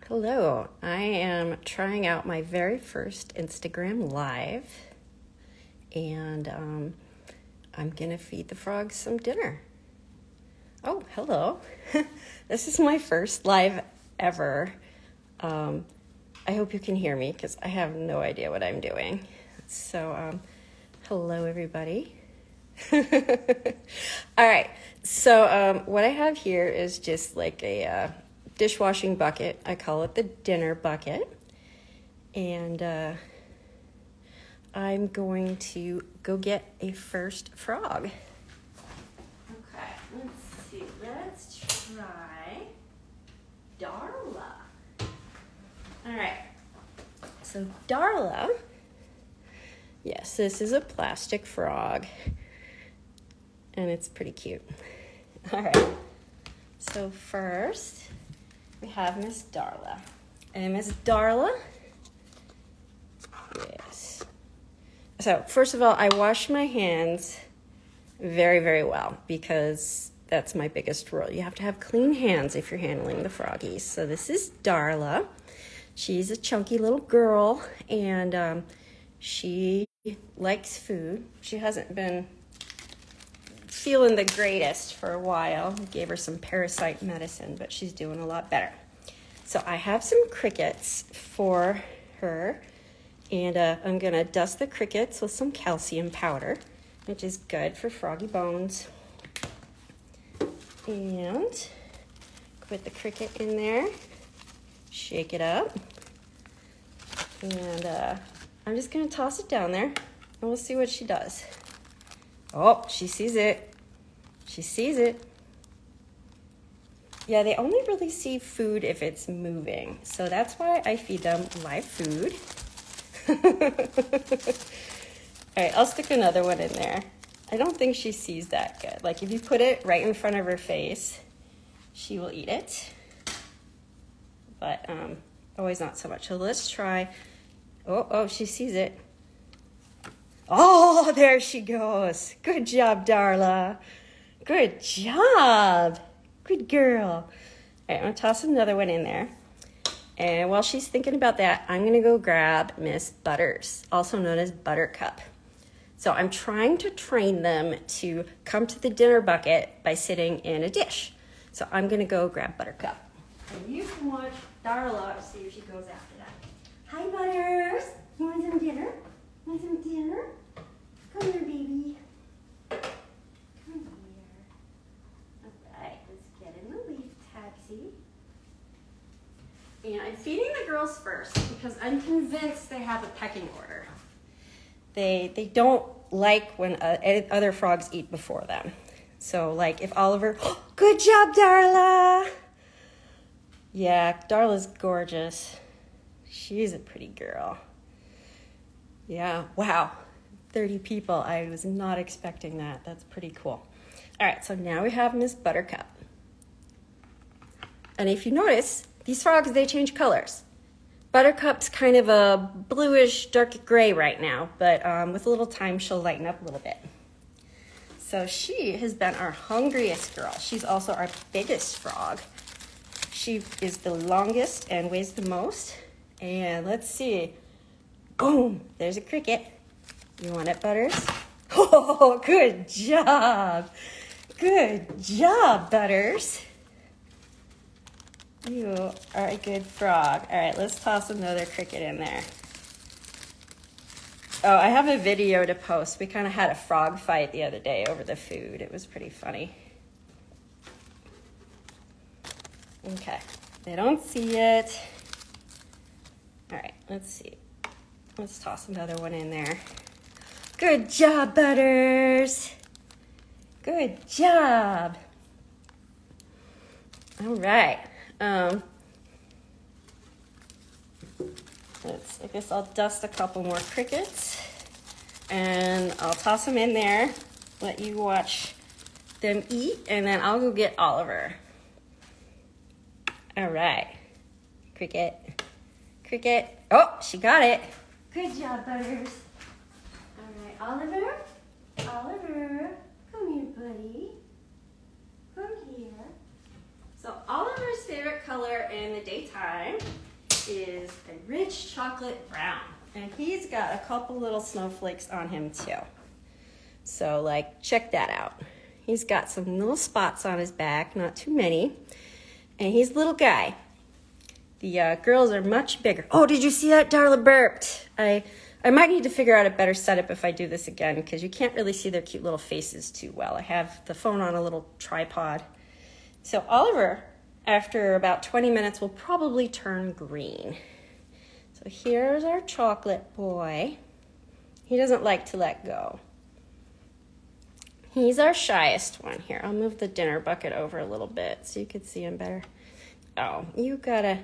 Hello, I am trying out my very first Instagram Live, and I'm gonna feed the frogs some dinner. Oh, hello. This is my first live ever. I hope you can hear me because I have no idea what I'm doing. So, hello everybody. All right, so what I have here is just like a dishwashing bucket. I call it the dinner bucket. And I'm going to go get a first frog. Okay, let's see. Let's try Darla. All right, so Darla, yes, this is a plastic frog. And it's pretty cute. All right, so first we have Miss Darla. And Miss Darla, yes. So first of all, I wash my hands very, very well because that's my biggest rule. You have to have clean hands if you're handling the froggies. So this is Darla. She's a chunky little girl, and she likes food. She hasn't been feeling the greatest for a while. Gave her some parasite medicine, but she's doing a lot better. So I have some crickets for her, and I'm gonna dust the crickets with some calcium powder, which is good for froggy bones. And put the cricket in there, shake it up, and I'm just gonna toss it down there, and we'll see what she does. Oh, she sees it. She sees it. Yeah, they only really see food if it's moving. So that's why I feed them live food. All right, I'll stick another one in there. I don't think she sees that good. Like if you put it right in front of her face, she will eat it. But always not so much. So let's try. Oh, she sees it. Oh, there she goes. Good job, Darla. Good job. Good girl. All right, I'm going to toss another one in there. And while she's thinking about that, I'm going to go grab Miss Butters, also known as Buttercup. So I'm trying to train them to come to the dinner bucket by sitting in a dish. So I'm going to go grab Buttercup. And you can watch Darla see if she goes after that. Hi, Butters. You want some dinner? Want some dinner? Come here, baby. Come here. All right, let's get in the leaf taxi. And I'm feeding the girls first because I'm convinced they have a pecking order. They don't like when other frogs eat before them. So like if Oliver, oh, good job, Darla. Yeah, Darla's gorgeous. She's a pretty girl. Yeah, wow. 30 people. I was not expecting that. That's pretty cool. All right, so now we have Miss Buttercup. And if you notice, these frogs, they change colors. Buttercup's kind of a bluish, dark gray right now, but with a little time, she'll lighten up a little bit. So she has been our hungriest girl. She's also our biggest frog. She is the longest and weighs the most. And let's see. Boom, there's a cricket. You want it, Butters? Oh, good job. Good job, Butters. You are a good frog. All right, let's toss another cricket in there. Oh, I have a video to post. We kind of had a frog fight the other day over the food. It was pretty funny. Okay, they don't see it. All right, let's see. Let's toss another one in there. Good job, Butters. Good job. All right. I guess I'll dust a couple more crickets and I'll toss them in there, let you watch them eat, and then I'll go get Oliver. All right. Cricket. Cricket. Oh, she got it. Good job, Butters. All right, Oliver. Oliver, come here, buddy. Come here. So Oliver's favorite color in the daytime is a rich chocolate brown. And he's got a couple little snowflakes on him too. So like, check that out. He's got some little spots on his back, not too many. And he's a little guy. The girls are much bigger. Oh, did you see that? Darla burped. I might need to figure out a better setup if I do this again, because you can't really see their cute little faces too well. I have the phone on a little tripod. So Oliver, after about 20 minutes, will probably turn green. So here's our chocolate boy. He doesn't like to let go. He's our shyest one. Here, I'll move the dinner bucket over a little bit so you can see him better. Oh, you gotta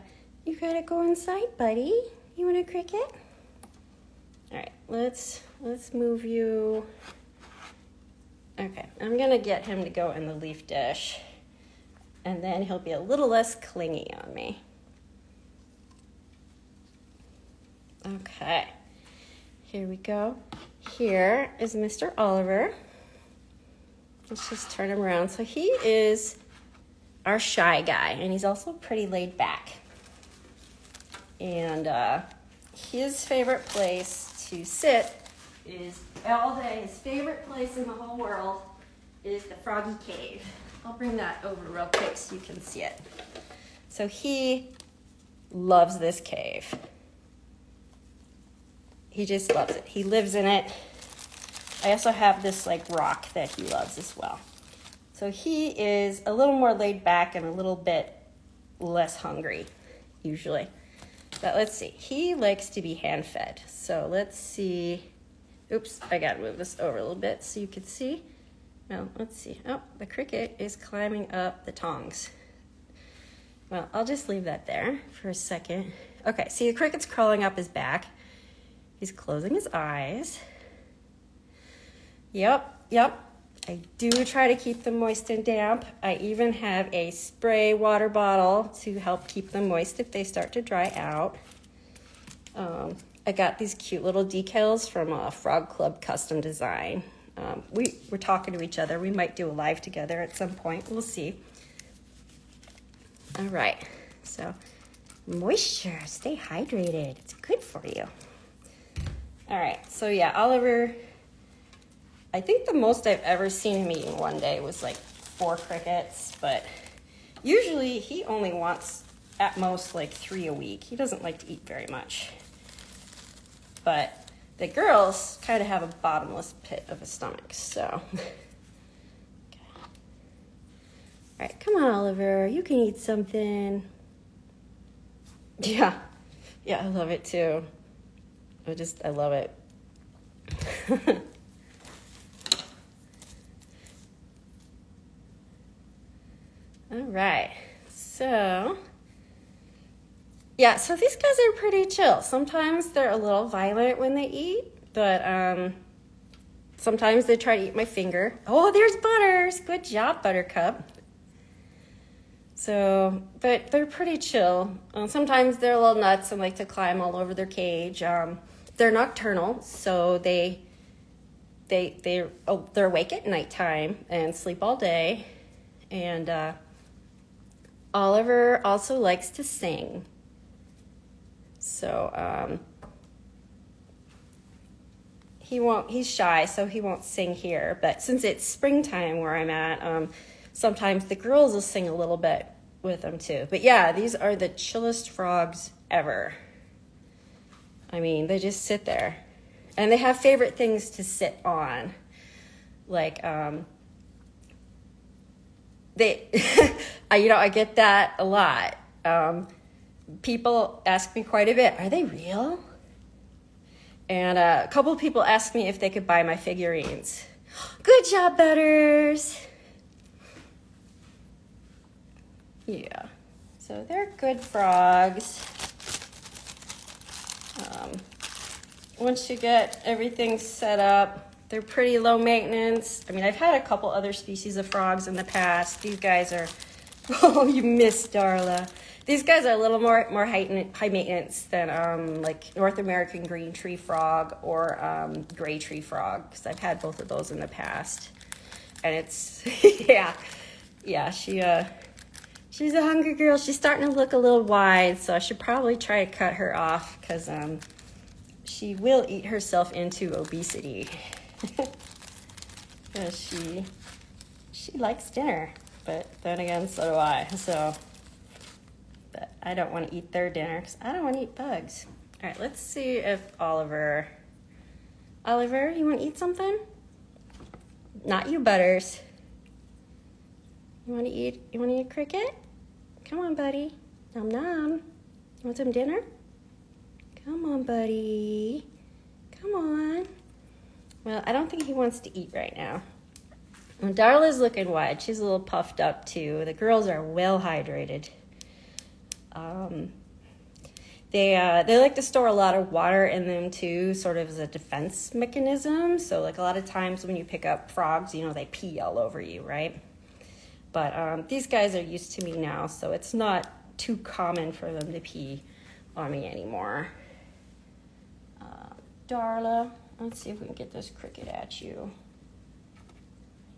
go inside, buddy. You want a cricket? All right, let's move you. Okay, I'm gonna get him to go in the leaf dish, and then he'll be a little less clingy on me. Okay, here we go. Here is Mr. Oliver. Let's just turn him around. So he is our shy guy, and he's also pretty laid back. And his favorite place to sit is all day. His favorite place in the whole world is the Froggy Cave. I'll bring that over real quick so you can see it. So he loves this cave. He just loves it. He lives in it. I also have this like rock that he loves as well. So he is a little more laid back and a little bit less hungry, usually. But let's see. He likes to be hand-fed. So let's see. Oops, I gotta move this over a little bit so you can see. No, let's see. Oh, the cricket is climbing up the tongs. Well, I'll just leave that there for a second. Okay, see the cricket's crawling up his back. He's closing his eyes. Yep. I do try to keep them moist and damp. I even have a spray water bottle to help keep them moist if they start to dry out. I got these cute little decals from a Frog Club custom design. We're talking to each other. We might do a live together at some point. We'll see. All right, so moisture, stay hydrated. It's good for you. All right, so yeah, Oliver, I think the most I've ever seen him eat in one day was like 4 crickets, but usually he only wants at most like 3 a week. He doesn't like to eat very much. But the girls kind of have a bottomless pit of a stomach, so. Okay. All right, come on, Oliver, you can eat something. Yeah, I love it too. I love it. All right, so these guys are pretty chill. Sometimes they're a little violent when they eat, but sometimes they try to eat my finger. Oh, there's Butters. Good job, Buttercup. So, but they're pretty chill. Sometimes they're a little nuts and like to climb all over their cage. They're nocturnal, so they're awake at nighttime and sleep all day. And Oliver also likes to sing. So he's shy, so he won't sing here. But since it's springtime where I'm at, sometimes the girls will sing a little bit with them too. But yeah, these are the chillest frogs ever. I mean, they just sit there. And they have favorite things to sit on. Like, I get that a lot. People ask me quite a bit, are they real? And a couple of people asked me if they could buy my figurines. Good job, Butters. Yeah, so they're good frogs. Once you get everything set up, they're pretty low maintenance. I mean, I've had a couple other species of frogs in the past. These guys are, oh, you missed Darla. These guys are a little more high maintenance than like North American green tree frog or gray tree frog, because I've had both of those in the past. And it's, yeah, She's a hungry girl. She's starting to look a little wide, so I should probably try to cut her off because she will eat herself into obesity. She likes dinner, but then again, so do I. So, but I don't want to eat their dinner because I don't want to eat bugs. All right, let's see if Oliver, you want to eat something? Not you, Butters. You want to eat a cricket? Come on, buddy. Nom nom. You want some dinner? Come on, buddy. Come on. Well, I don't think he wants to eat right now. And Darla's looking wide. She's a little puffed up too. The girls are well hydrated. They like to store a lot of water in them too, sort of as a defense mechanism. So like a lot of times when you pick up frogs, you know, they pee all over you, right? But these guys are used to me now, so it's not too common for them to pee on me anymore. Darla, let's see if we can get this cricket at you.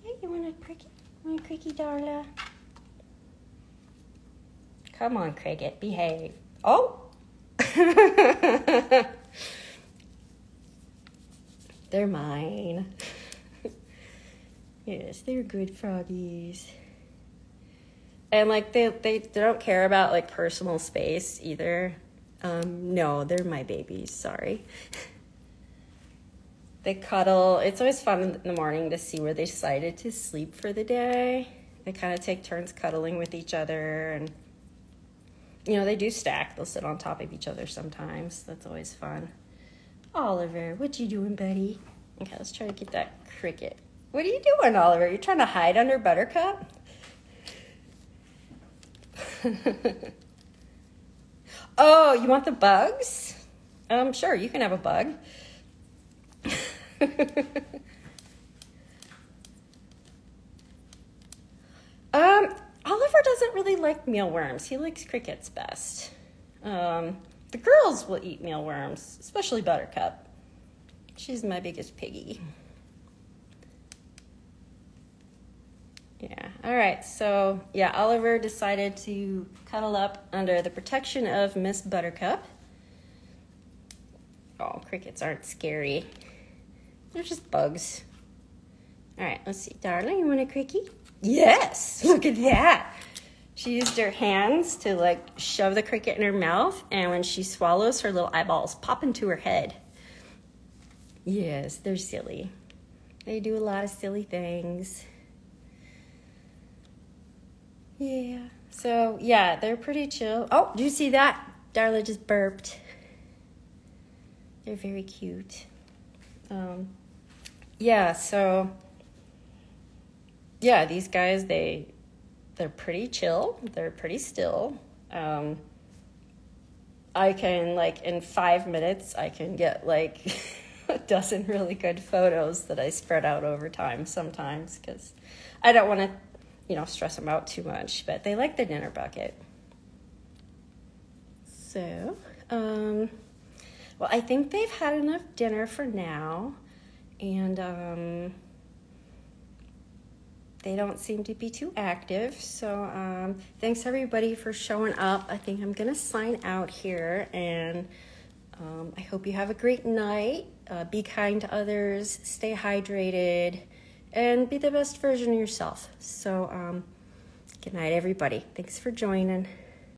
Hey, you want a cricket? Want a cricket, Darla? Come on, cricket, behave. Oh! They're mine. Yes, they're good froggies. And like they don't care about like personal space either. No, they're my babies, sorry. They cuddle. It's always fun in the morning to see where they decided to sleep for the day. They kind of take turns cuddling with each other, and you know, they do stack. They'll sit on top of each other sometimes. That's always fun. Oliver, what you doing, buddy? Okay, let's try to get that cricket. What are you doing, Oliver? You're trying to hide under Buttercup? Oh, you want the bugs? Sure, you can have a bug. Oliver doesn't really like mealworms. He likes crickets best. The girls will eat mealworms, especially Buttercup. She's my biggest piggy. Yeah, all right, so yeah, Oliver decided to cuddle up under the protection of Miss Buttercup. Oh, crickets aren't scary. They're just bugs. All right, let's see. Darla, you want a cricket? Yes, look at that. She used her hands to like shove the cricket in her mouth, and when she swallows, her little eyeballs pop into her head. Yes, they're silly. They do a lot of silly things. Yeah, so yeah, they're pretty chill. Oh, do you see that? Darla just burped. They're very cute. Yeah, so yeah, these guys, they're pretty chill. They're pretty still. I can, like, in 5 minutes, I can get like a dozen really good photos that I spread out over time sometimes because I don't want to, you know, stress them out too much, but they like the dinner bucket. So, well, I think they've had enough dinner for now, and they don't seem to be too active. So, thanks everybody for showing up. I think I'm gonna sign out here, and I hope you have a great night. Be kind to others, stay hydrated, and be the best version of yourself. So, good night, everybody. Thanks for joining.